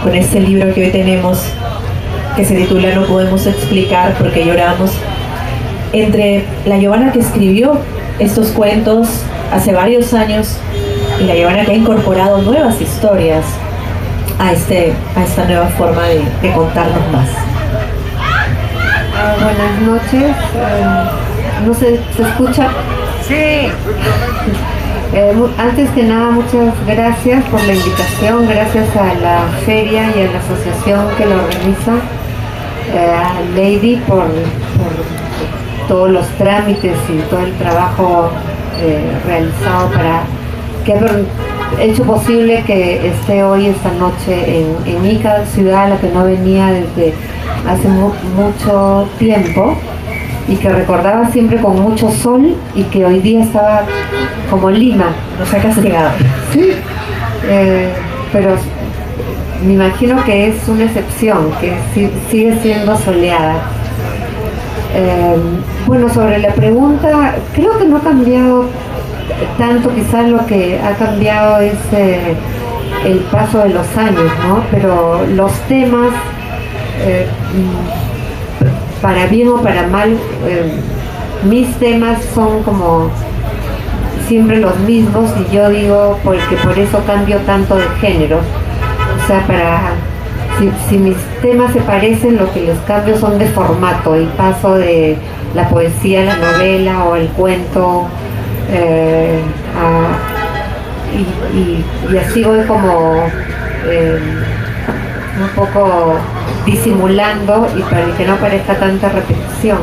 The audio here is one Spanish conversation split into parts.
con este libro que hoy tenemos, que se titula No podemos explicar porque lloramos, entre la Giovanna que escribió estos cuentos hace varios años y la Giovanna que ha incorporado nuevas historias a esta nueva forma de contarnos más. Buenas noches. No sé, ¿se escucha? Sí. Antes que nada, muchas gracias por la invitación, gracias a la feria y a la asociación que lo organiza, a Lady por todos los trámites y todo el trabajo realizado para que ha hecho posible que esté hoy, esta noche, en Ica, ciudad a la que no venía desde hace mucho tiempo, y que recordaba siempre con mucho sol, y que hoy día estaba como Lima. Nos ha castigado. Sí, pero me imagino que es una excepción, que sigue siendo soleada. Bueno, sobre la pregunta, creo que no ha cambiado tanto, quizás lo que ha cambiado es el paso de los años, ¿no? Pero los temas, para bien o para mal, mis temas son como siempre los mismos, y yo digo porque por eso cambio tanto de género. O sea, si mis temas se parecen, lo que les cambio son de formato, y paso de la poesía a la novela o el cuento, y así voy como un poco disimulando, y para que no parezca tanta repetición.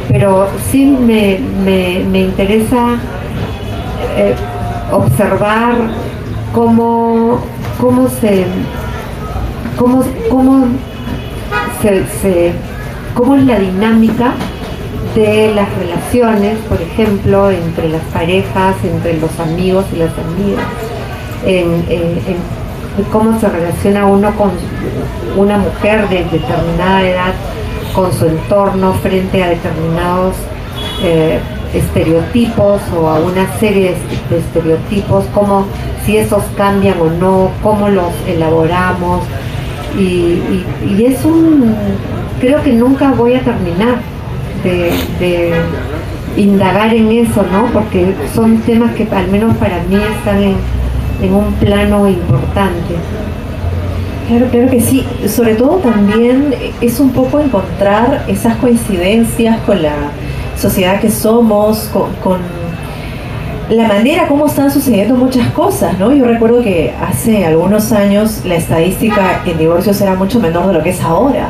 Pero sí me interesa observar cómo es la dinámica de las relaciones, por ejemplo, entre las parejas, entre los amigos y las amigas, en cómo se relaciona uno con una mujer de determinada edad con su entorno frente a determinados estereotipos, o a una serie de estereotipos, como si esos cambian o no, cómo los elaboramos, y creo que nunca voy a terminar de indagar en eso, ¿no? Porque son temas que al menos para mí están en un plano importante. Claro que sí. Sobre todo también es un poco encontrar esas coincidencias con la sociedad que somos, con la manera como están sucediendo muchas cosas, ¿no? Yo recuerdo que hace algunos años la estadística en divorcios era mucho menor de lo que es ahora.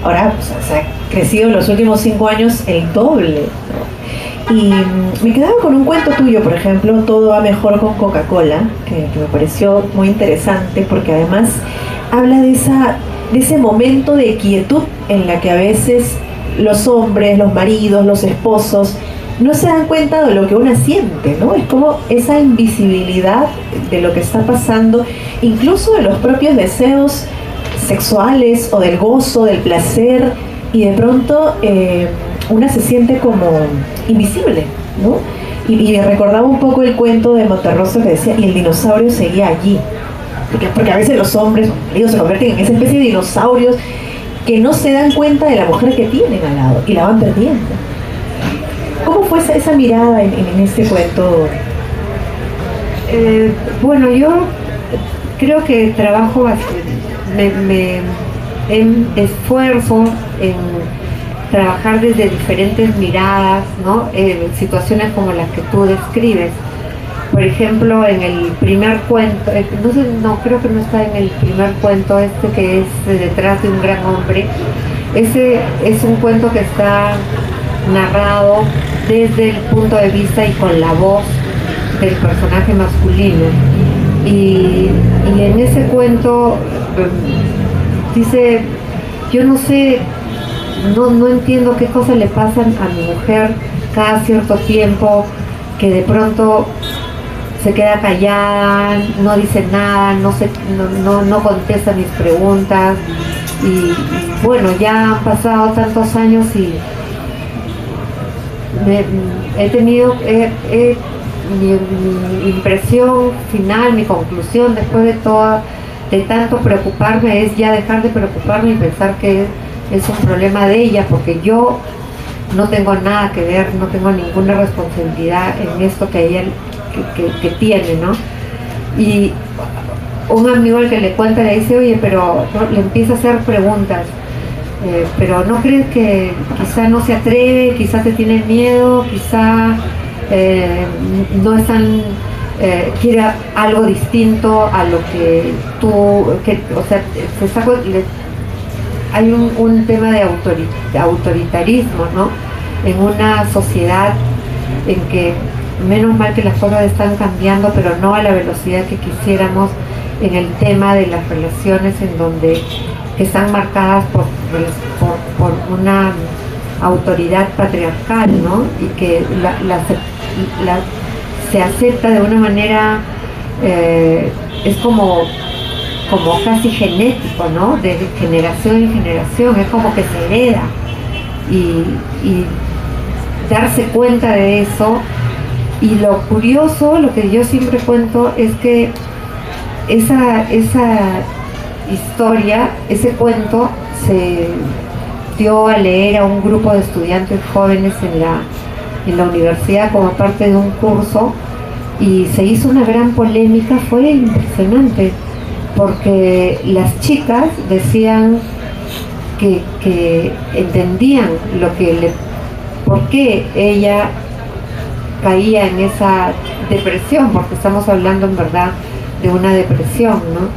Ahora pues, se ha crecido en los últimos 5 años el doble, ¿no? Y me quedaba con un cuento tuyo, por ejemplo, Todo va mejor con Coca-Cola, que me pareció muy interesante, porque además habla de ese momento de quietud en la que a veces los hombres, los maridos, los esposos no se dan cuenta de lo que uno siente, ¿no? Es como esa invisibilidad de lo que está pasando, incluso de los propios deseos sexuales o del gozo, del placer, y de pronto una se siente como invisible, ¿no? Y recordaba un poco el cuento de Monterroso que decía, y el dinosaurio seguía allí, porque a veces los hombres se convierten en esa especie de dinosaurios que no se dan cuenta de la mujer que tienen al lado y la van perdiendo. ¿Cómo fue esa mirada en este cuento? Bueno, yo creo que trabajo me esfuerzo en trabajar desde diferentes miradas, ¿no? Situaciones como las que tú describes. Por ejemplo, en el primer cuento, creo que no está en el primer cuento, que es Detrás de un gran hombre. Ese es un cuento que está narrado desde el punto de vista y con la voz del personaje masculino, y en ese cuento dice, yo no sé, no entiendo qué cosas le pasan a mi mujer cada cierto tiempo, que de pronto se queda callada, no dice nada, no contesta mis preguntas, y bueno, ya han pasado tantos años, y he tenido mi impresión final, mi conclusión después de toda de tanto preocuparme es ya dejar de preocuparme y pensar que es un problema de ella, porque yo no tengo nada que ver, no tengo ninguna responsabilidad en esto que ella que tiene, ¿no? Y un amigo al que le cuenta le dice, oye, pero ¿no? Le empieza a hacer preguntas, pero ¿no crees que quizá no se atreve, quizá te tiene miedo, quizá no es tan... quiere algo distinto a lo que tú, o sea, hay un tema de autoritarismo, ¿no? En una sociedad en que menos mal que las cosas están cambiando, pero no a la velocidad que quisiéramos, en el tema de las relaciones en donde están marcadas por una autoridad patriarcal, ¿no? Y que se acepta de una manera, es como casi genético, ¿no? De generación en generación, es como que se hereda. Y darse cuenta de eso. Y lo curioso, lo que yo siempre cuento, es que esa historia, ese cuento, se dio a leer a un grupo de estudiantes jóvenes en la universidad como parte de un curso, y se hizo una gran polémica. Fue impresionante, porque las chicas decían que entendían por qué ella caía en esa depresión, porque estamos hablando en verdad de una depresión, ¿no?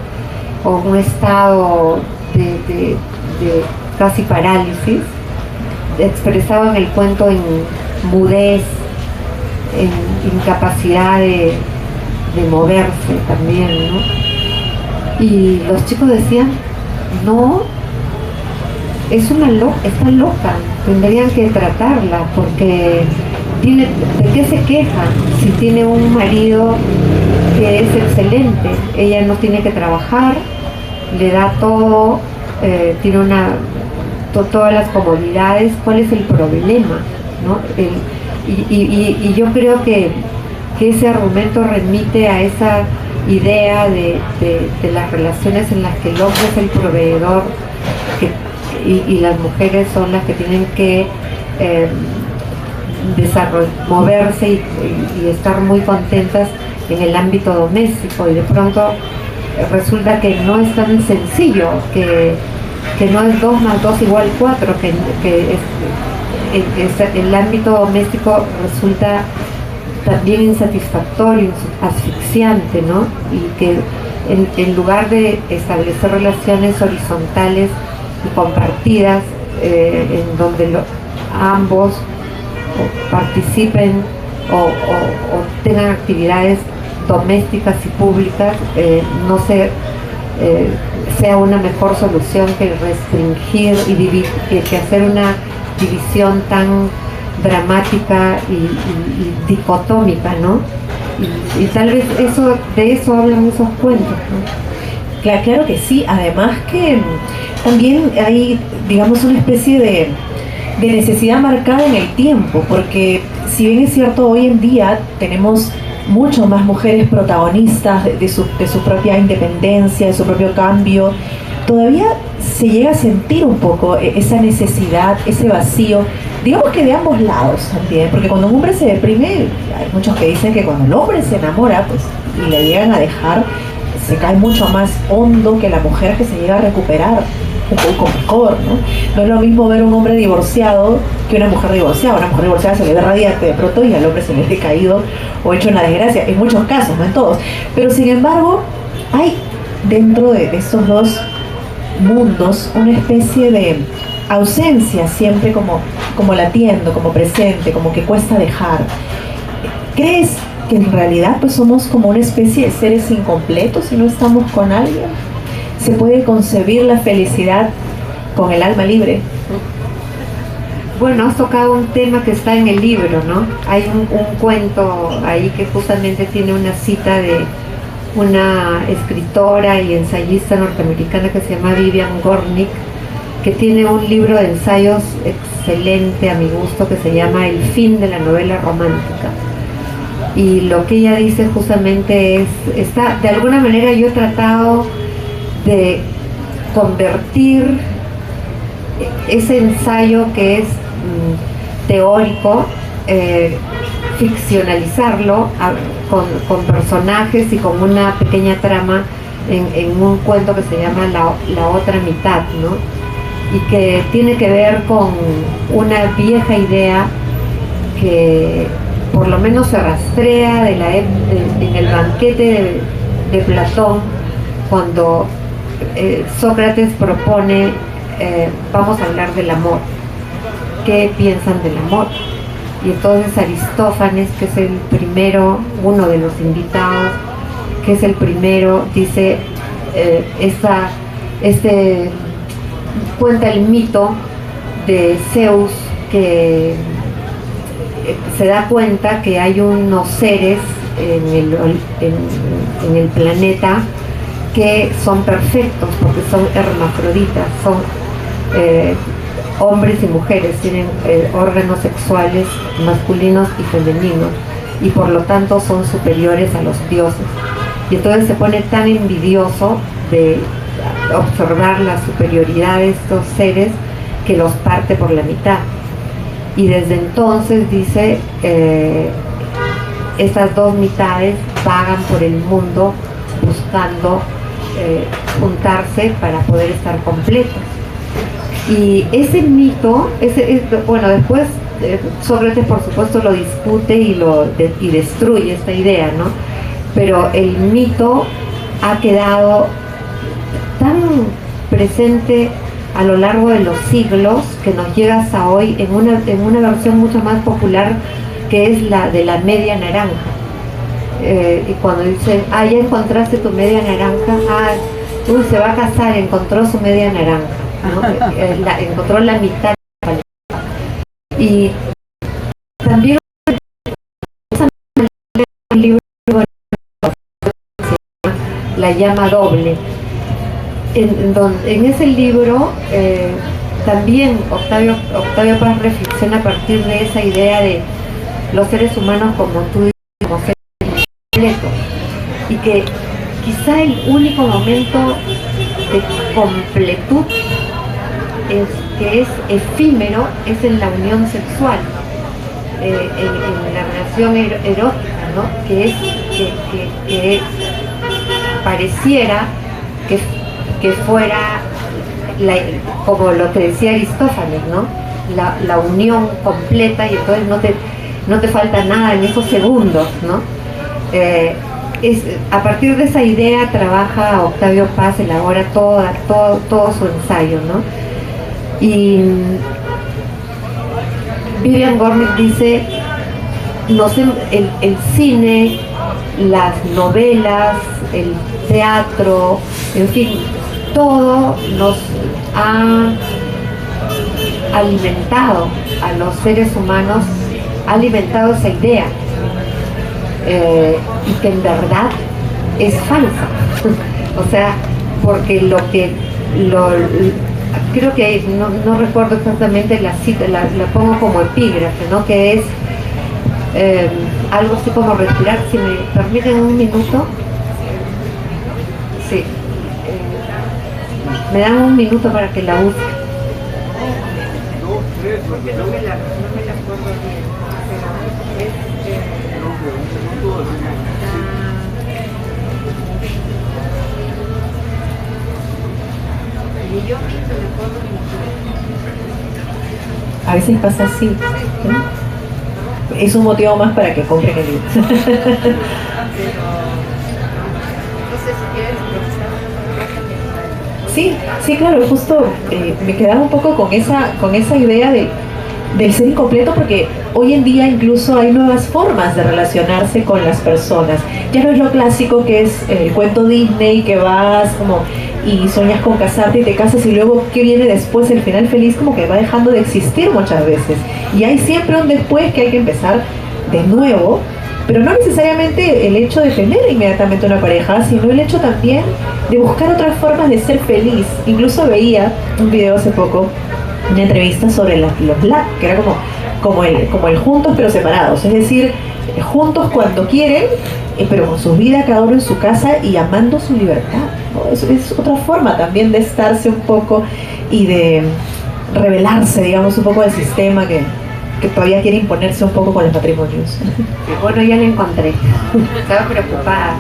O un estado de casi parálisis, expresado en el cuento en mudez, en incapacidad de moverse también, ¿no? Y los chicos decían, no, está loca, tendrían que tratarla, porque ¿de qué se queja si tiene un marido que es excelente? Ella no tiene que trabajar, le da todo, tiene todas las comodidades. ¿Cuál es el problema, no? Y yo creo que ese argumento remite a esa idea de las relaciones en las que el hombre es el proveedor y las mujeres son las que tienen que moverse y estar muy contentas en el ámbito doméstico, y de pronto resulta que no es tan sencillo, que no es 2 más 2 igual 4, el ámbito doméstico resulta también insatisfactorio, asfixiante, ¿no? Y que en lugar de establecer relaciones horizontales y compartidas, en donde ambos participen o tengan actividades domésticas y públicas, no sea una mejor solución que restringir y que hacer una división tan dramática y dicotómica, ¿no? Y tal vez de eso hablan esos cuentos, ¿no? Claro que sí. Además que también hay, digamos, una especie de necesidad marcada en el tiempo, porque si bien es cierto, hoy en día tenemos mucho más mujeres protagonistas de su propia independencia, de su propio cambio, todavía se llega a sentir un poco esa necesidad, ese vacío, digamos que de ambos lados también, porque cuando un hombre se deprime, hay muchos que dicen que cuando el hombre se enamora, pues, y le llegan a dejar, se cae mucho más hondo que la mujer que se llega a recuperar un poco mejor, ¿no? No es lo mismo ver un hombre divorciado que una mujer divorciada. Una mujer divorciada se le ve radiante de pronto y al hombre se le ve caído o hecho una desgracia, en muchos casos, no en todos. Pero sin embargo, hay dentro de estos dos mundos una especie de ausencia siempre como latiendo, como presente, como que cuesta dejar. ¿Crees que en realidad pues somos como una especie de seres incompletos si no estamos con alguien? ¿Se puede concebir la felicidad con el alma libre? Bueno, has tocado un tema que está en el libro, ¿no? Hay un cuento ahí que justamente tiene una cita de una escritora y ensayista norteamericana que se llama Vivian Gornick, que tiene un libro de ensayos excelente a mi gusto que se llama El fin de la novela romántica. Y lo que ella dice justamente de alguna manera yo he tratado de convertir ese ensayo que es teórico, ficcionalizarlo con personajes y con una pequeña trama en un cuento que se llama La otra mitad, ¿no? Y que tiene que ver con una vieja idea que por lo menos se rastrea en el banquete de Platón, cuando Sócrates propone, vamos a hablar del amor. ¿Qué piensan del amor? Y entonces Aristófanes, que es el primero, uno de los invitados, que es el primero, dice, cuenta el mito de Zeus, que se da cuenta que hay unos seres en el planeta que son perfectos porque son hermafroditas, son hombres y mujeres, tienen órganos sexuales masculinos y femeninos, y por lo tanto son superiores a los dioses. Y entonces se pone tan envidioso de observar la superioridad de estos seres que los parte por la mitad. Y desde entonces dice, estas dos mitades vagan por el mundo buscando juntarse para poder estar completos. Y ese mito, bueno, después Sócrates por supuesto lo discute y destruye esta idea, ¿no? Pero el mito ha quedado tan presente a lo largo de los siglos que nos llega hasta hoy en una versión mucho más popular, que es la de la media naranja. Y cuando dicen, ya encontraste tu media naranja, se va a casar, encontró su media naranja, ¿no? Encontró la mitad. Y también un libro La llama doble. En ese libro también Octavio Paz reflexiona a partir de esa idea de los seres humanos como tú dices, como seres completos, y que quizá el único momento de completud que es efímero es en la unión sexual, en la relación erótica, ¿no? que pareciera que fuera como lo que decía Aristófanes, ¿no? La unión completa, y entonces no te falta nada en esos segundos, ¿no? A partir de esa idea trabaja Octavio Paz, elabora todo su ensayo, ¿no? Y Vivian Gornick dice, el cine, las novelas, el teatro, en fin, todo nos ha alimentado a los seres humanos, ha alimentado esa idea, y que en verdad es falsa. O sea, porque creo que no recuerdo exactamente la cita, la pongo como epígrafe, ¿no? Que es algo así como respirar. Si me permiten un minuto. Sí. Me dan un minuto para que la use. Porque no me la acuerdo bien. Y yo mismo me acuerdo mucho. A veces pasa así, ¿no? Es un motivo más para que compren el libro. No sé si quieres profesar. Sí, claro, justo me quedaba un poco con esa idea del ser incompleto, porque hoy en día incluso hay nuevas formas de relacionarse con las personas. Ya no es lo clásico que es el cuento Disney, que vas como y sueñas con casarte y te casas y luego ¿qué viene después? El final feliz como que va dejando de existir muchas veces. Y hay siempre un después que hay que empezar de nuevo, pero no necesariamente el hecho de tener inmediatamente una pareja, sino el hecho también de buscar otras formas de ser feliz. Incluso veía un video hace poco, una entrevista sobre los LAP, que era como el juntos pero separados, es decir, juntos cuando quieren pero con su vida cada uno en su casa y amando su libertad, ¿no? Eso es otra forma también de estarse un poco y de rebelarse, digamos, un poco del sistema que todavía quiere imponerse un poco con los matrimonios. Bueno, ya la encontré. Estaba preocupada.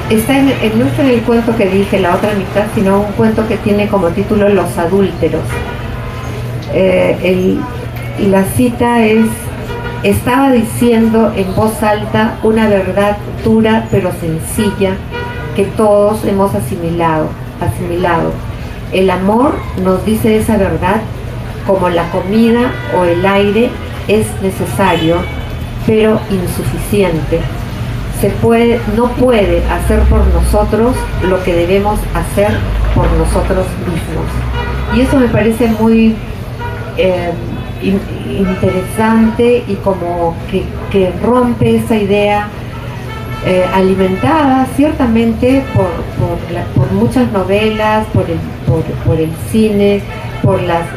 Está no está en el cuento que dije, la otra mitad, sino un cuento que tiene como título Los adúlteros. La cita es: estaba diciendo en voz alta una verdad dura pero sencilla que todos hemos asimilado. El amor, nos dice esa verdad, como la comida o el aire, es necesario pero insuficiente. No puede hacer por nosotros lo que debemos hacer por nosotros mismos. Y eso me parece muy interesante, y como que rompe esa idea alimentada ciertamente por muchas novelas, por el cine, por las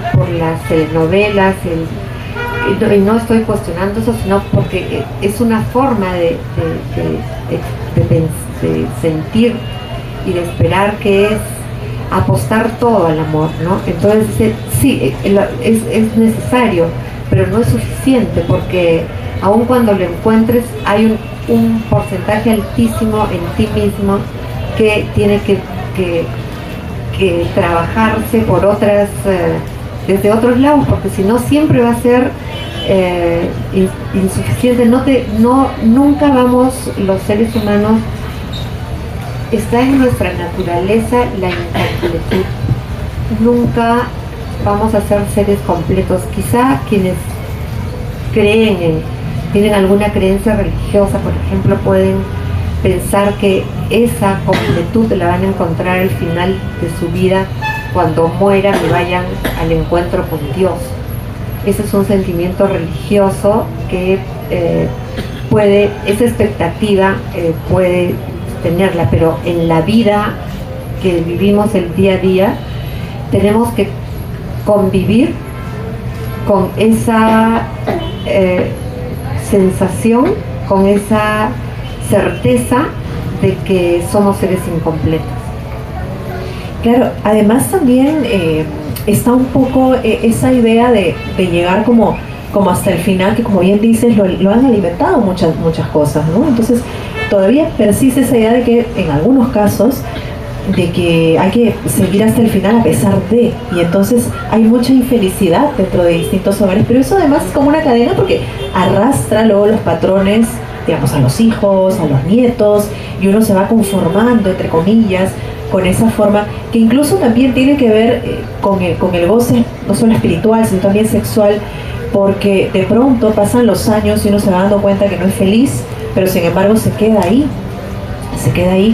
telenovelas, y no estoy cuestionando eso, sino porque es una forma de sentir y de esperar, que es apostar todo al amor, ¿no? Entonces sí, es necesario, pero no es suficiente, porque aun cuando lo encuentres hay un porcentaje altísimo en ti mismo que tiene que trabajarse por otras desde otros lados, porque si no siempre va a ser insuficiente. Nunca vamos, los seres humanos, está en nuestra naturaleza la incompletud. Nunca vamos a ser seres completos. Quizá quienes tienen alguna creencia religiosa, por ejemplo, pueden pensar que esa completud la van a encontrar al final de su vida, cuando mueran y vayan al encuentro con Dios. Ese es un sentimiento religioso que esa expectativa puede tenerla, pero en la vida que vivimos el día a día tenemos que convivir con esa sensación, con esa certeza de que somos seres incompletos. Claro, además también está un poco esa idea de llegar como hasta el final, que como bien dices, lo han alimentado muchas cosas, ¿no? Entonces todavía persiste esa idea de que en algunos casos de que hay que seguir hasta el final a pesar de, y entonces hay mucha infelicidad dentro de distintos hogares, pero eso además es como una cadena, porque arrastra luego los patrones, digamos, a los hijos, a los nietos, y uno se va conformando, entre comillas, con esa forma, que incluso también tiene que ver con el goce, no solo espiritual, sino también sexual, porque de pronto pasan los años y uno se va dando cuenta que no es feliz, pero sin embargo se queda ahí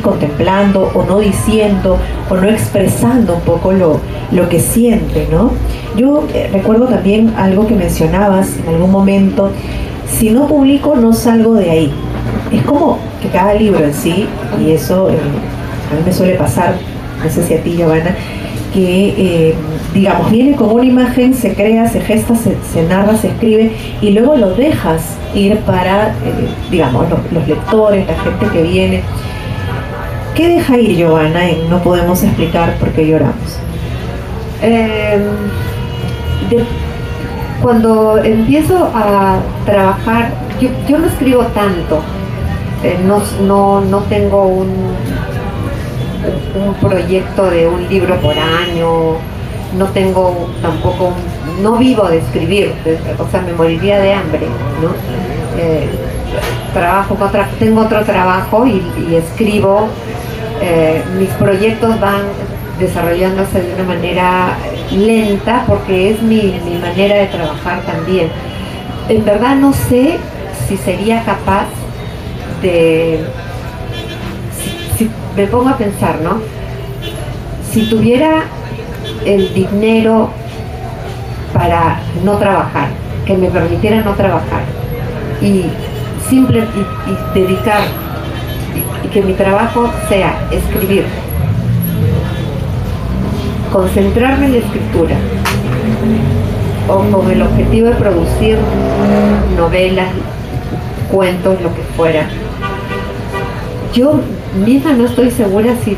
contemplando, o no diciendo, o no expresando un poco lo que siente, ¿no? Yo recuerdo también algo que mencionabas en algún momento: si no publico, no salgo de ahí. Es como que cada libro en sí, y eso a mí me suele pasar, no sé si a ti, Giovanna, que digamos, viene con una imagen, se crea, se gesta, se narra, se escribe, y luego lo dejas ir para, digamos, los lectores, la gente que viene. ¿Qué deja ir, Giovanna, en No podemos explicar por qué lloramos? Cuando empiezo a trabajar, yo no escribo tanto, no tengo un proyecto de un libro por año, no tengo tampoco no vivo de escribir, o sea, me moriría de hambre, ¿no? Tengo otro trabajo y escribo. Mis proyectos van desarrollándose de una manera lenta, porque es mi manera de trabajar también. En verdad no sé si sería capaz de, si me pongo a pensar, ¿no? Si tuviera el dinero para no trabajar, que me permitiera no trabajar y dedicar, y que mi trabajo sea escribir, concentrarme en la escritura, o con el objetivo de producir novelas, cuentos, lo que fuera. Yo misma no estoy segura si,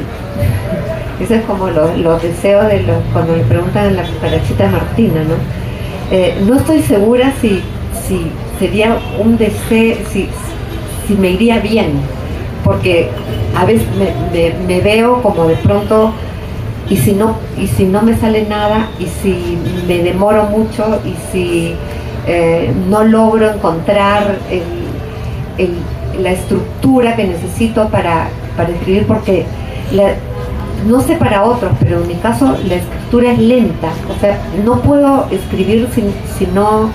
eso es como los deseos cuando le preguntan a la cucarachita Martina, ¿no? No estoy segura si sería un deseo, si me iría bien, porque a veces me veo como de pronto, y si no me sale nada, y si me demoro mucho, y si no logro encontrar la estructura que necesito para escribir, porque no sé para otros, pero en mi caso la escritura es lenta, o sea, no puedo escribir si no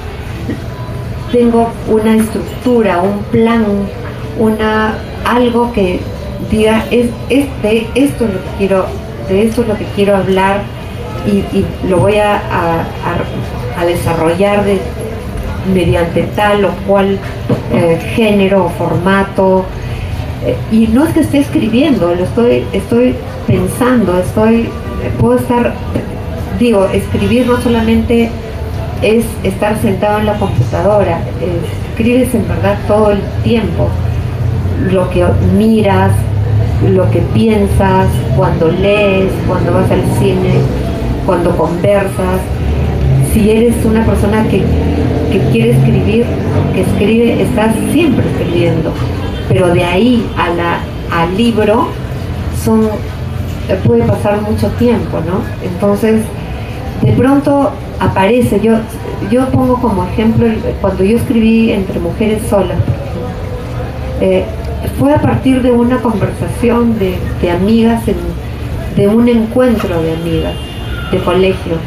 tengo una estructura, un plan, algo que diga, de esto es lo que quiero hablar, y lo voy a desarrollar mediante tal o cual género o formato, y no es que esté escribiendo, estoy pensando, puedo estar, escribir no solamente es estar sentado en la computadora, escribes en verdad todo el tiempo, lo que miras, lo que piensas, cuando lees, cuando vas al cine, cuando conversas. Si eres una persona que quiere escribir, que escribe, estás siempre escribiendo, pero de ahí al libro puede pasar mucho tiempo, ¿no? Entonces, de pronto aparece, yo pongo como ejemplo, cuando yo escribí Entre Mujeres Solas, fue a partir de una conversación de amigas, de un encuentro de amigas de colegio,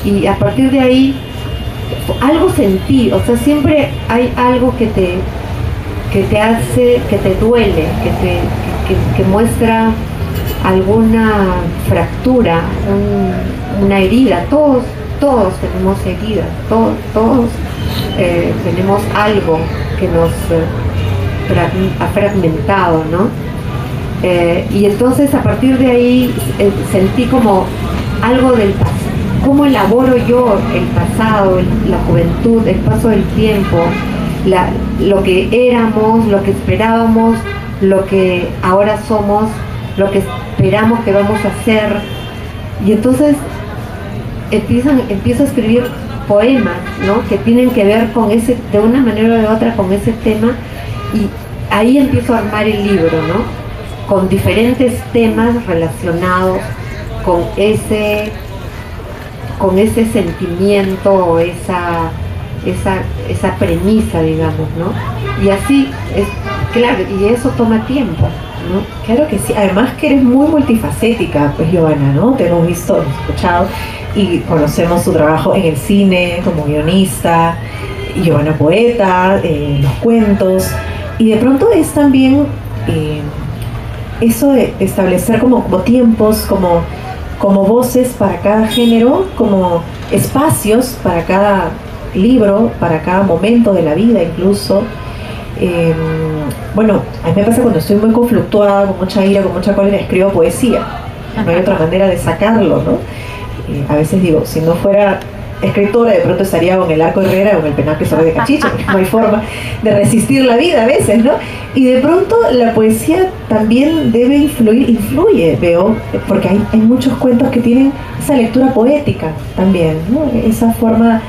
y a partir de ahí algo sentí, o sea, siempre hay algo que te hace, que te duele, que muestra alguna fractura, una herida. Todos tenemos heridas, todos tenemos algo que nos ha fragmentado, ¿no? Y entonces a partir de ahí sentí como algo del pasado. ¿Cómo elaboro yo el pasado, la juventud, el paso del tiempo, lo que éramos, lo que esperábamos, lo que ahora somos, lo que esperamos que vamos a hacer? Y entonces empiezo a escribir poemas, ¿no? Que tienen que ver con ese, de una manera o de otra, con ese tema, y ahí empiezo a armar el libro, ¿no? Con diferentes temas relacionados con ese sentimiento o esa premisa, digamos, ¿no? Y así es, claro, y eso toma tiempo, ¿no? Claro que sí, además que eres muy multifacética, pues, Giovanna, ¿no? Te hemos visto, hemos escuchado y conocemos su trabajo en el cine como guionista, Giovanna poeta, los cuentos, y de pronto es también eso de establecer como tiempos, como voces para cada género, como espacios para cada libro, para cada momento de la vida incluso. Bueno, a mí me pasa cuando estoy muy conflictuada, con mucha ira, con mucha cólera, escribo poesía. No hay otra manera de sacarlo, ¿no? A veces digo, si no fuera escritora, de pronto estaría con el Arco Herrera o con el Penaque sobre de Cachicha, porque no hay forma de resistir la vida a veces, ¿no? Y de pronto la poesía también debe influye, veo, porque hay muchos cuentos que tienen esa lectura poética también, ¿no? Esa forma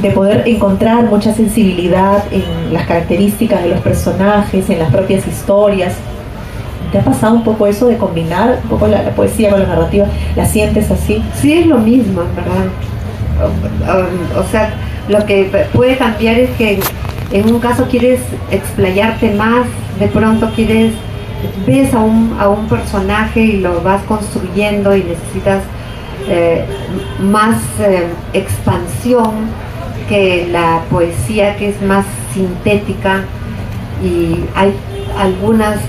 de poder encontrar mucha sensibilidad en las características de los personajes, en las propias historias. ¿Te ha pasado un poco eso de combinar un poco la poesía con la narrativa? ¿La sientes así? Sí, es lo mismo, en verdad. O sea, lo que puede cambiar es que en un caso quieres explayarte más, de pronto ves a un personaje y lo vas construyendo y necesitas más expansión que la poesía, que es más sintética, y hay algunas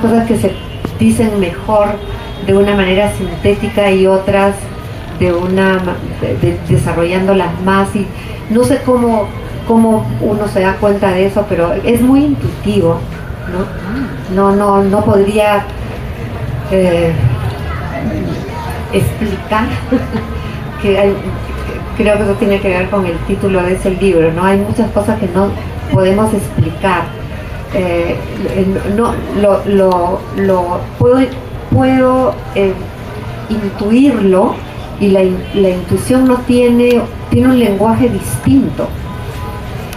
cosas que se dicen mejor de una manera sintética y otras desarrollándolas más, y no sé cómo uno se da cuenta de eso, pero es muy intuitivo, ¿no? No podría explicar creo que eso tiene que ver con el título de ese libro, ¿no? Hay muchas cosas que no podemos explicar. No, puedo intuirlo, y la intuición no tiene un lenguaje distinto.